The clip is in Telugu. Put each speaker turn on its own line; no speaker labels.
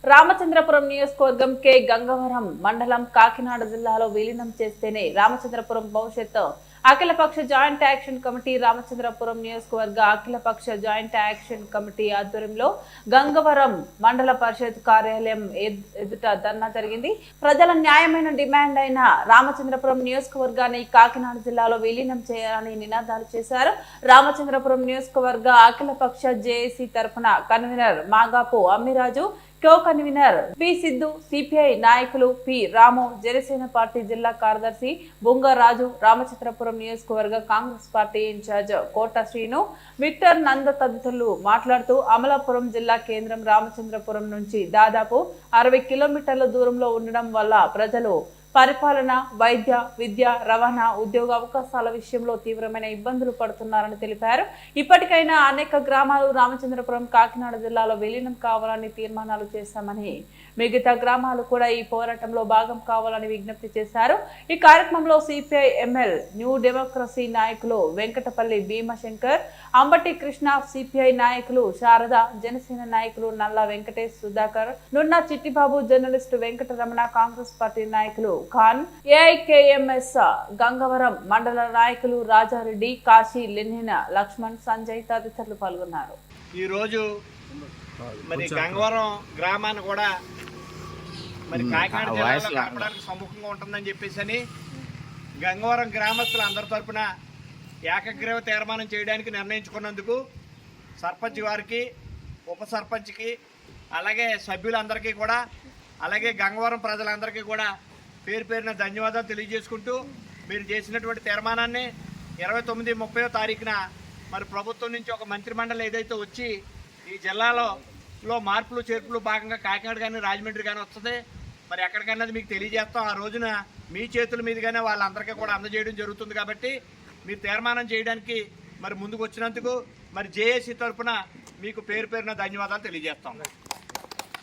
రామచంద్రపురం నియోజకవర్గం కె గంగవరం మండలం కాకినాడ జిల్లాలో విలీనం చేస్తేనే రామచంద్రపురం భవిష్యత్తు అఖిలపక్ష జాయింట్ యాక్షన్ కమిటీ రామచంద్రపురం నియోజకవర్గ అఖిలపక్ష జాయింట్ యాక్షన్ కమిటీ ఆధ్వర్యంలో గంగవరం మండల పరిషత్ కార్యాలయం ఎదుట ధర్నా జరిగింది. ప్రజల న్యాయమైన డిమాండ్ అయిన రామచంద్రపురం నియోజకవర్గాన్ని కాకినాడ జిల్లాలో విలీనం చేయాలని నినాదాలు చేశారు. రామచంద్రపురం నియోజకవర్గ అఖిలపక్ష జేఏసీ తరఫున convener Magapu Ammiraju, co convener P Siddhu, CPI నాయకులు పి రాము, జనసేన పార్టీ జిల్లా కార్యదర్శి బుంగరాజు, రామచంద్రపురం నియోజకవర్గ కాంగ్రెస్ పార్టీ ఇన్ఛార్జ్ కోట శ్రీను, విక్టర్ నంద తదితరులు మాట్లాడుతూ అమలాపురం జిల్లా కేంద్రం రామచంద్రపురం నుంచి దాదాపు 60 కిలోమీటర్ల దూరంలో ఉండడం వల్ల ప్రజలు పరిపాలన, వైద్య, విద్య, రవాణా, ఉద్యోగ అవకాశాల విషయంలో తీవ్రమైన ఇబ్బందులు పడుతున్నారని తెలిపారు. ఇప్పటికైనా అనేక గ్రామాలు రామచంద్రపురం కాకినాడ జిల్లాలో విలీనం కావాలని తీర్మానాలు చేశామని, మిగతా గ్రామాలు కూడా ఈ పోరాటంలో భాగం కావాలని విజ్ఞప్తి చేశారు. ఈ కార్యక్రమంలో సిపిఐ ఎంఎల్ న్యూ డెమోక్రసీ నాయకులు వెంకటపల్లి భీమశంకర్, అంబటి కృష్ణ, సిపిఐ నాయకులు శారద, జనసేన నాయకులు నల్ల వెంకటేష్, సుధాకర్, నున్న చిట్టిబాబు, జర్నలిస్టు వెంకటరమణ, కాంగ్రెస్ పార్టీ నాయకులు ఖాన్, ఏఐకేఎంఎస్ గంగవరం మండల నాయకులు రాజారెడ్డి, కాశీ, లెన్నిన లక్ష్మణ్, సంజయ్ తదితరులు పాల్గొన్నారు.
ఈ రోజు మరి గంగవరం గ్రామాన్ని కూడా మరి కాకినాడ జిల్లాలో కలపడానికి సముఖంగా ఉంటుందని చెప్పేసి గంగవరం గ్రామస్తులు అందరి తరపున ఏకగ్రీవ తీర్మానం చేయడానికి నిర్ణయించుకున్నందుకు సర్పంచ్ వారికి, ఉప సర్పంచ్కి, అలాగే సభ్యులందరికీ కూడా, అలాగే గంగవరం ప్రజలందరికీ కూడా పేరు పేరున ధన్యవాదాలు తెలియజేసుకుంటూ, మీరు చేసినటువంటి తీర్మానాన్ని 29, 30వ తారీఖున మరి ప్రభుత్వం నుంచి ఒక మంత్రిమండలి ఏదైతే వచ్చి ఈ జిల్లాలో మార్పులు చేర్పులు భాగంగా కాకినాడ కానీ రాజమండ్రి కానీ వస్తుంది, మరి ఎక్కడికన్నా మీకు తెలియజేస్తాం. ఆ రోజున మీ చేతుల మీదుగానే వాళ్ళందరికీ కూడా అందజేయడం జరుగుతుంది. కాబట్టి మీరు తీర్మానం చేయడానికి మరి ముందుకు వచ్చినందుకు మరి జేఏసీ తరఫున మీకు పేరు పేరున ధన్యవాదాలు తెలియజేస్తాం.